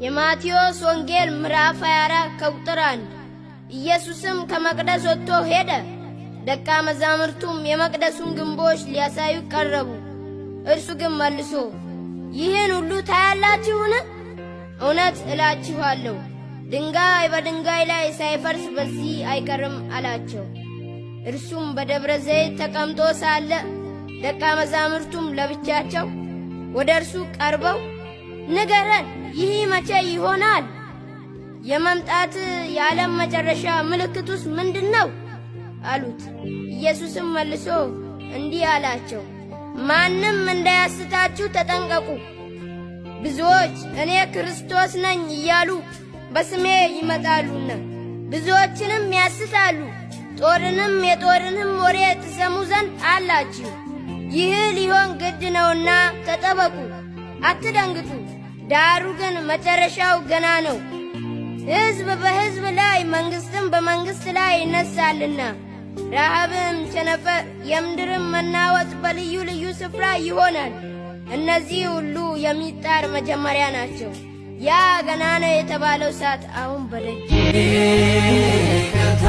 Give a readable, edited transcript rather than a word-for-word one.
የማቴዎስ ወንጌል ምዕራፍ 24 ከቁጥር 1 ኢየሱስም ከመቅደስ ወጥቶ ሄደ። ደቀ መዛሙርቱም የመቅደሱን ግንቦች ሊያሳዩ ቀረቡ። እርሱ ግን መልሶ ይህን ሁሉ ታያላችሁን? እውነት እላችኋለሁ ድንጋይ በድንጋይ ላይ ሳይፈርስ በዚህ አይቀርም አላቸው። እርሱም በደብረ ዘይት ተቀምጦ ሳለ ደቀ መዛሙርቱም ለብቻቸው ወደ እርሱ ቀርበው ንገረን፣ ይህ መቼ ይሆናል? የመምጣት የዓለም መጨረሻ ምልክቱስ ምንድነው? አሉት። ኢየሱስም መልሶ እንዲህ አላቸው፣ ማንም እንዳያስታችሁ ተጠንቀቁ። ብዙዎች እኔ ክርስቶስ ነኝ እያሉ በስሜ ይመጣሉና ብዙዎችንም ያስታሉ። የጦርንም ወሬ ትሰሙ ዘንድ አላችሁ። ይህ ሊሆን ግድ ነውና ተጠበቁ፣ አትደንግጡ። ዳሩ ግን መጨረሻው ገና ነው። ሕዝብ በሕዝብ ላይ መንግሥትም በመንግሥት ላይ ይነሳልና ረሃብም፣ ቸነፈር፣ የምድርም መናወጥ በልዩ ልዩ ስፍራ ይሆናል። እነዚህ ሁሉ የሚጣር መጀመሪያ ናቸው። ያ ገና ነው የተባለው ሰዓት አሁን በደጅ ይቅርታ